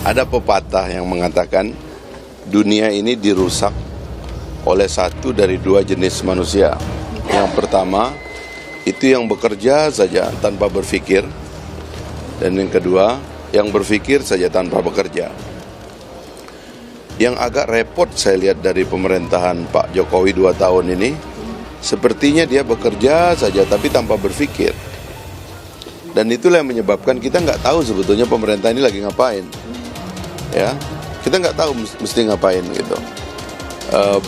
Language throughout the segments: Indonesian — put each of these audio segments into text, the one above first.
Ada pepatah yang mengatakan dunia ini dirusak oleh satu dari dua jenis manusia. Yang pertama, itu yang bekerja saja tanpa berpikir. Dan yang kedua, yang berpikir saja tanpa bekerja. Yang agak repot saya lihat dari pemerintahan Pak Jokowi 2 tahun ini, sepertinya dia bekerja saja tapi tanpa berpikir. Dan itulah yang menyebabkan kita nggak tahu sebetulnya pemerintah ini lagi ngapain. Ya, kita nggak tahu mesti ngapain gitu.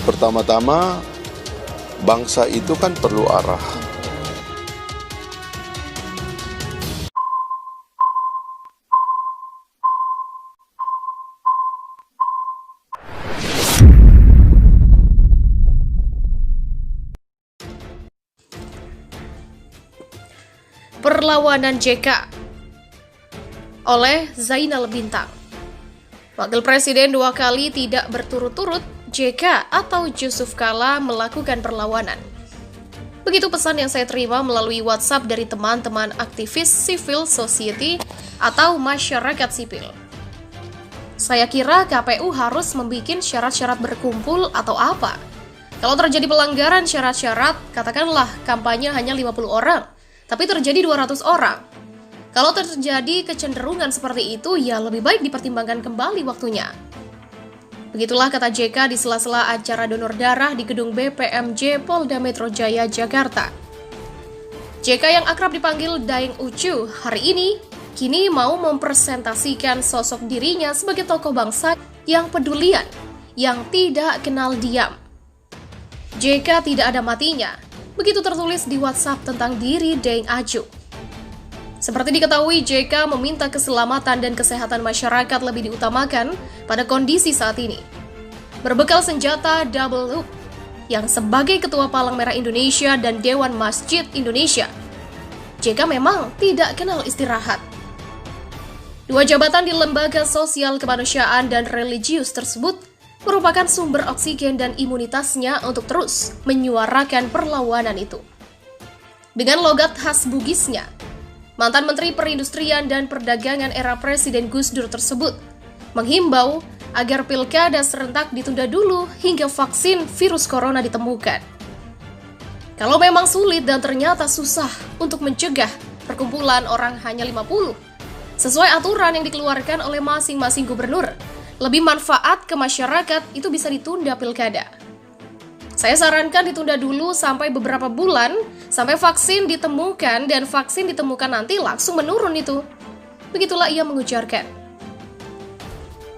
Pertama-tama bangsa itu kan perlu arah. Perlawanan JK oleh Zainal Bintang. Wakil Presiden 2 kali tidak berturut-turut, JK atau Yusuf Kala melakukan perlawanan. Begitu pesan yang saya terima melalui WhatsApp dari teman-teman aktivis civil society atau masyarakat sipil. Saya kira KPU harus membuat syarat-syarat berkumpul atau apa. Kalau terjadi pelanggaran syarat-syarat, katakanlah kampanye hanya 50 orang, tapi terjadi 200 orang. Kalau terjadi kecenderungan seperti itu, ya lebih baik dipertimbangkan kembali waktunya. Begitulah kata JK di sela-sela acara donor darah di gedung BPMJ Polda Metro Jaya, Jakarta. JK yang akrab dipanggil Daeng Ucu hari ini kini mau mempresentasikan sosok dirinya sebagai tokoh bangsa yang pedulian, yang tidak kenal diam. JK tidak ada matinya, begitu tertulis di WhatsApp tentang diri Daeng Ucu. Seperti diketahui, JK meminta keselamatan dan kesehatan masyarakat lebih diutamakan pada kondisi saat ini. Berbekal senjata double loop, yang sebagai Ketua Palang Merah Indonesia dan Dewan Masjid Indonesia, JK memang tidak kenal istirahat. Dua jabatan di lembaga sosial kemanusiaan dan religius tersebut merupakan sumber oksigen dan imunitasnya untuk terus menyuarakan perlawanan itu. Dengan logat khas Bugisnya, mantan Menteri Perindustrian dan Perdagangan era Presiden Gus Dur tersebut menghimbau agar pilkada serentak ditunda dulu hingga vaksin virus corona ditemukan. Kalau memang sulit dan ternyata susah untuk mencegah perkumpulan orang hanya 50, sesuai aturan yang dikeluarkan oleh masing-masing gubernur, lebih manfaat ke masyarakat itu bisa ditunda pilkada. Saya sarankan ditunda dulu sampai beberapa bulan, sampai vaksin ditemukan, dan vaksin ditemukan nanti langsung menurun itu. Begitulah ia mengujarkan.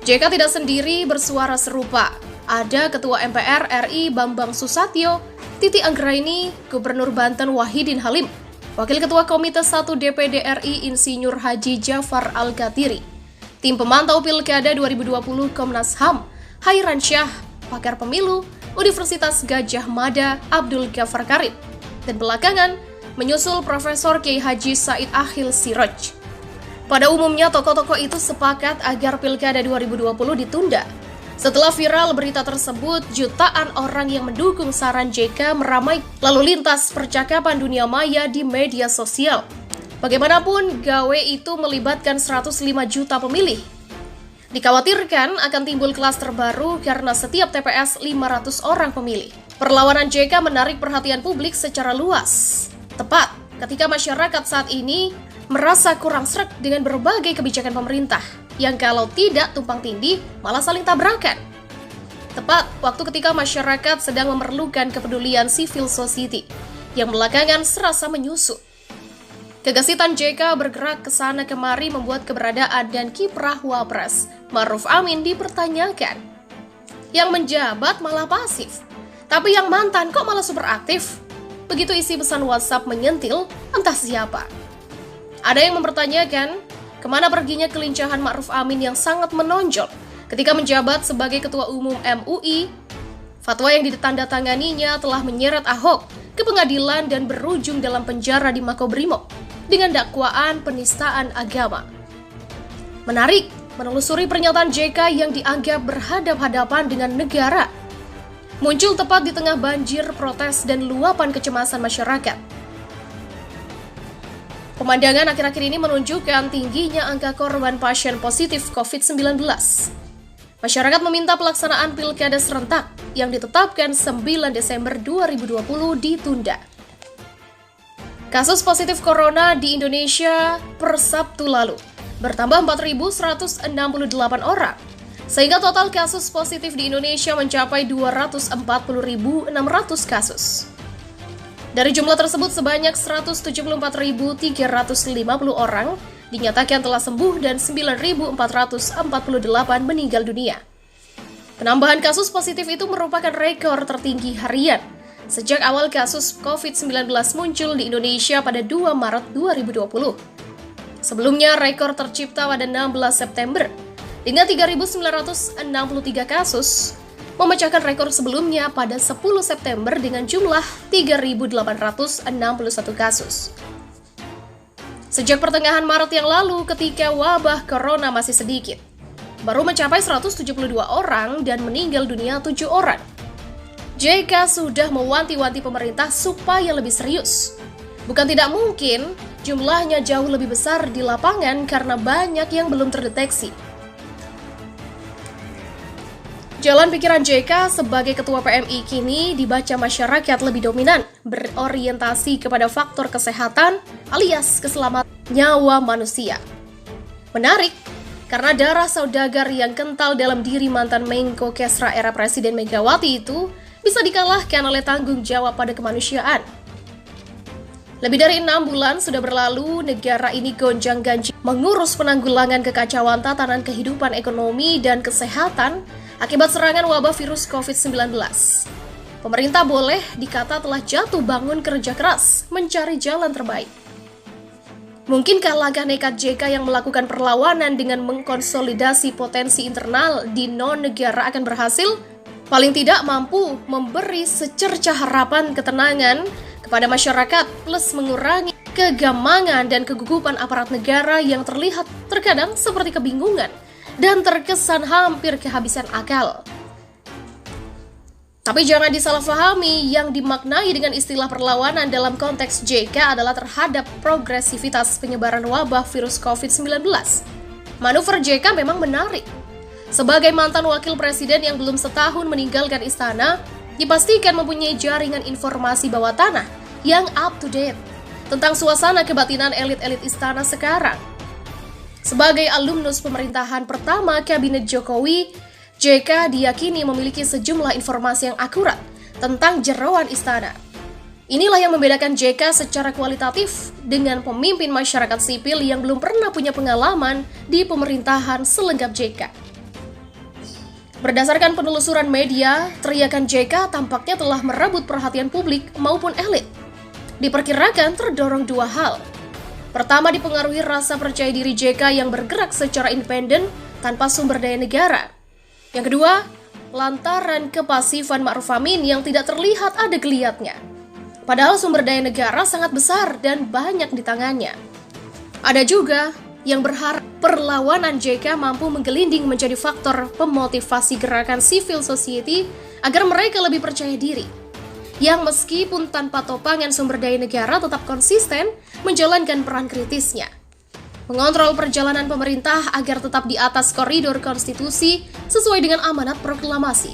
JK tidak sendiri bersuara serupa. Ada Ketua MPR RI Bambang Susatyo, Titi Anggraini, Gubernur Banten Wahidin Halim, Wakil Ketua Komite 1 DPD RI Insinyur Haji Jafar Al-Gatiri, Tim Pemantau Pilkada 2020 Komnas HAM, Hairan Syah, Pakar Pemilu, Universitas Gajah Mada Abdul Ghaffar Karim, dan belakangan menyusul Profesor Kiai Haji Said Akhil Siraj. Pada umumnya tokoh-tokoh itu sepakat agar Pilkada 2020 ditunda. Setelah viral berita tersebut, jutaan orang yang mendukung saran JK meramai lalu lintas percakapan dunia maya di media sosial. Bagaimanapun, gawe itu melibatkan 105 juta pemilih. Dikhawatirkan akan timbul klaster baru karena setiap TPS 500 orang pemilih. Perlawanan JK menarik perhatian publik secara luas. Tepat ketika masyarakat saat ini merasa kurang sreg dengan berbagai kebijakan pemerintah yang kalau tidak tumpang tindih malah saling tabrakan. Tepat waktu ketika masyarakat sedang memerlukan kepedulian civil society yang belakangan serasa menyusut. Kegesitan JK bergerak ke sana kemari membuat keberadaan dan kiprah Wapres Ma'ruf Amin dipertanyakan. Yang menjabat malah pasif, tapi yang mantan kok malah super aktif? Begitu isi pesan WhatsApp menyentil entah siapa. Ada yang mempertanyakan, kemana perginya kelincahan Ma'ruf Amin yang sangat menonjol ketika menjabat sebagai Ketua Umum MUI? Fatwa yang ditandatanganinya telah menyeret Ahok ke pengadilan dan berujung dalam penjara di Makobrimob dengan dakwaan penistaan agama. Menarik menelusuri pernyataan JK yang dianggap berhadap-hadapan dengan negara. Muncul tepat di tengah banjir protes dan luapan kecemasan masyarakat. Pemandangan akhir-akhir ini menunjukkan tingginya angka korban pasien positif COVID-19. Masyarakat meminta pelaksanaan pilkada serentak yang ditetapkan 9 Desember 2020 ditunda. Kasus positif corona di Indonesia per Sabtu lalu bertambah 4.168 orang, sehingga total kasus positif di Indonesia mencapai 240.600 kasus. Dari jumlah tersebut, sebanyak 174.350 orang dinyatakan telah sembuh dan 9.448 meninggal dunia. Penambahan kasus positif itu merupakan rekor tertinggi harian sejak awal kasus COVID-19 muncul di Indonesia pada 2 Maret 2020. Sebelumnya, rekor tercipta pada 16 September dengan 3.963 kasus, memecahkan rekor sebelumnya pada 10 September dengan jumlah 3.861 kasus. Sejak pertengahan Maret yang lalu, ketika wabah corona masih sedikit, baru mencapai 172 orang dan meninggal dunia 7 orang. JK sudah mewanti-wanti pemerintah supaya lebih serius. Bukan tidak mungkin, jumlahnya jauh lebih besar di lapangan karena banyak yang belum terdeteksi. Jalan pikiran JK sebagai ketua PMI kini dibaca masyarakat lebih dominan, berorientasi kepada faktor kesehatan alias keselamatan nyawa manusia. Menarik, karena darah saudagar yang kental dalam diri mantan Menko Kesra era Presiden Megawati itu bisa dikalahkan oleh tanggung jawab pada kemanusiaan. Lebih dari 6 bulan sudah berlalu, negara ini gonjang-ganjing mengurus penanggulangan kekacauan tatanan kehidupan ekonomi dan kesehatan akibat serangan wabah virus COVID-19. Pemerintah boleh dikata telah jatuh bangun kerja keras mencari jalan terbaik. Mungkinkah langkah nekat JK yang melakukan perlawanan dengan mengkonsolidasi potensi internal di non-negara akan berhasil? Paling tidak mampu memberi secercah harapan ketenangan kepada masyarakat plus mengurangi kegamangan dan kegugupan aparat negara yang terlihat terkadang seperti kebingungan dan terkesan hampir kehabisan akal. Tapi jangan disalahpahami, yang dimaknai dengan istilah perlawanan dalam konteks JK adalah terhadap progresivitas penyebaran wabah virus COVID-19. Manuver JK memang menarik. Sebagai mantan wakil presiden yang belum setahun meninggalkan istana, dipastikan mempunyai jaringan informasi bawah tanah yang up to date tentang suasana kebatinan elit-elit istana sekarang. Sebagai alumnus pemerintahan pertama Kabinet Jokowi, JK diyakini memiliki sejumlah informasi yang akurat tentang jeroan istana. Inilah yang membedakan JK secara kualitatif dengan pemimpin masyarakat sipil yang belum pernah punya pengalaman di pemerintahan selengkap JK. Berdasarkan penelusuran media, teriakan JK tampaknya telah merebut perhatian publik maupun elit. Diperkirakan terdorong 2 hal. Pertama, dipengaruhi rasa percaya diri JK yang bergerak secara independen tanpa sumber daya negara. Yang kedua, lantaran kepasifan Ma'ruf Amin yang tidak terlihat ada geliatnya. Padahal sumber daya negara sangat besar dan banyak di tangannya. Ada juga yang berharap perlawanan JK mampu menggelinding menjadi faktor pemotivasi gerakan civil society agar mereka lebih percaya diri, yang meskipun tanpa topangan sumber daya negara tetap konsisten menjalankan peran kritisnya. Mengontrol perjalanan pemerintah agar tetap di atas koridor konstitusi sesuai dengan amanat proklamasi.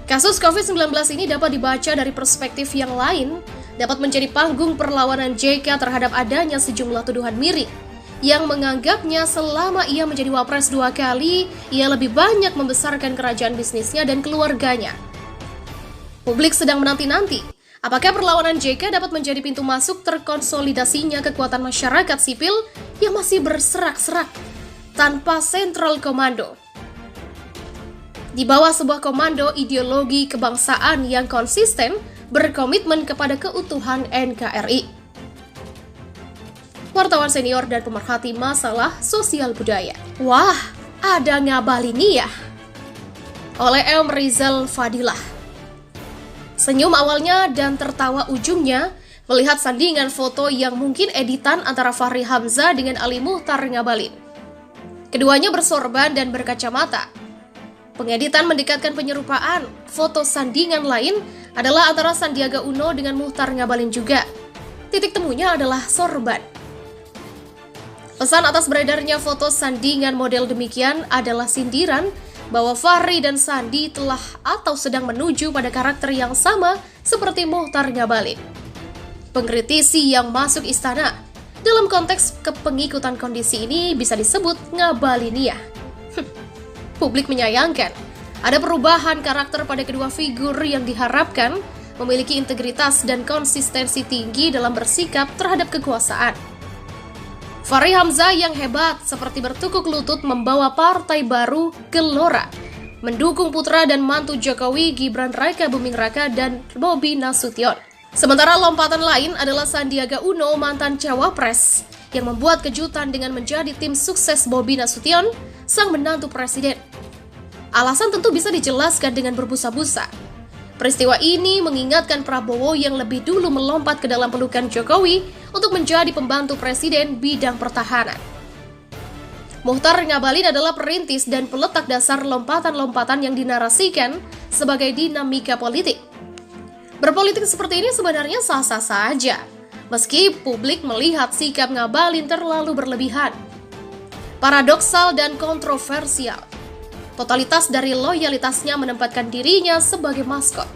Kasus COVID-19 ini dapat dibaca dari perspektif yang lain, dapat menjadi panggung perlawanan JK terhadap adanya sejumlah tuduhan miring, yang menganggapnya selama ia menjadi wapres 2 kali, ia lebih banyak membesarkan kerajaan bisnisnya dan keluarganya. Publik sedang menanti-nanti, apakah perlawanan JK dapat menjadi pintu masuk terkonsolidasinya kekuatan masyarakat sipil yang masih berserak-serak tanpa sentral komando. Di bawah sebuah komando ideologi kebangsaan yang konsisten berkomitmen kepada keutuhan NKRI. Wartawan senior dan pemerhati masalah sosial budaya. Wah, ada Ngabalin ya? Oleh M. Rizal Fadilah. Senyum awalnya dan tertawa ujungnya melihat sandingan foto yang mungkin editan antara Fahri Hamzah dengan Ali Muchtar Ngabalin. Keduanya bersorban dan berkacamata. Pengeditan mendekatkan penyerupaan. Foto sandingan lain adalah antara Sandiaga Uno dengan Muchtar Ngabalin juga. Titik temunya adalah sorban. Pesan atas beredarnya foto sandingan model demikian adalah sindiran bahwa Fahri dan Sandi telah atau sedang menuju pada karakter yang sama seperti Mochtar Ngabalin, pengkritisi yang masuk istana. Dalam konteks kepengikutan kondisi ini bisa disebut Ngabaliniah. Publik menyayangkan ada perubahan karakter pada kedua figur yang diharapkan memiliki integritas dan konsistensi tinggi dalam bersikap terhadap kekuasaan. Fahri Hamzah yang hebat seperti bertukuk lutut membawa partai baru Gelora, mendukung putra dan mantu Jokowi Gibran Raka Buming Raka dan Bobi Nasution. Sementara lompatan lain adalah Sandiaga Uno, mantan cawapres, yang membuat kejutan dengan menjadi tim sukses Bobi Nasution, sang menantu presiden. Alasan tentu bisa dijelaskan dengan berbusa-busa. Peristiwa ini mengingatkan Prabowo yang lebih dulu melompat ke dalam pelukan Jokowi untuk menjadi pembantu presiden bidang pertahanan. Mochtar Ngabalin adalah perintis dan peletak dasar lompatan-lompatan yang dinarasikan sebagai dinamika politik. Berpolitik seperti ini sebenarnya sah-sah saja, meski publik melihat sikap Ngabalin terlalu berlebihan, paradoksal dan kontroversial. Totalitas dari loyalitasnya menempatkan dirinya sebagai maskot.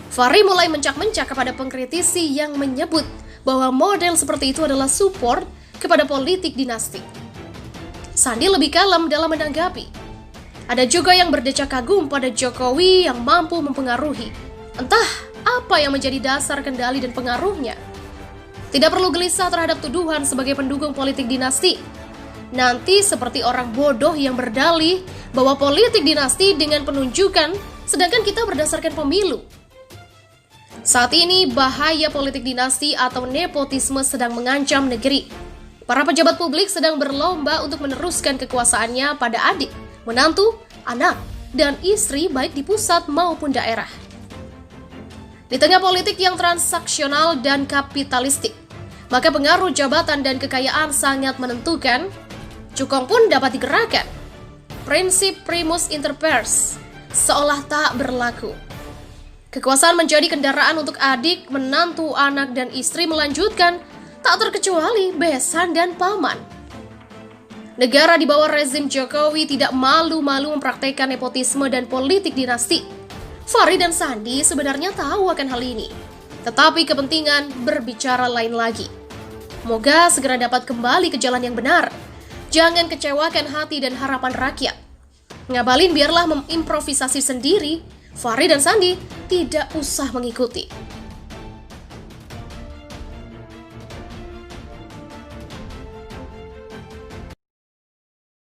Fahri mulai mencak-mencak kepada pengkritisi yang menyebut bahwa model seperti itu adalah support kepada politik dinasti. Sandi lebih kalem dalam menanggapi. Ada juga yang berdecak kagum pada Jokowi yang mampu mempengaruhi. Entah apa yang menjadi dasar kendali dan pengaruhnya. Tidak perlu gelisah terhadap tuduhan sebagai pendukung politik dinasti. Nanti seperti orang bodoh yang berdalih bahwa politik dinasti dengan penunjukan, sedangkan kita berdasarkan pemilu. Saat ini bahaya politik dinasti atau nepotisme sedang mengancam negeri. Para pejabat publik sedang berlomba untuk meneruskan kekuasaannya pada adik, menantu, anak, dan istri baik di pusat maupun daerah. Di tengah politik yang transaksional dan kapitalistik, maka pengaruh jabatan dan kekayaan sangat menentukan. Cukong pun dapat digerakkan. Prinsip primus inter pares seolah tak berlaku. Kekuasaan menjadi kendaraan untuk adik, menantu, anak, dan istri melanjutkan, tak terkecuali besan dan paman. Negara di bawah rezim Jokowi tidak malu-malu mempraktekkan nepotisme dan politik dinasti. Fahri dan Sandi sebenarnya tahu akan hal ini, tetapi kepentingan berbicara lain lagi. Moga segera dapat kembali ke jalan yang benar. Jangan kecewakan hati dan harapan rakyat. Ngabalin biarlah mengimprovisasi sendiri, Fahri dan Sandi tidak usah mengikuti.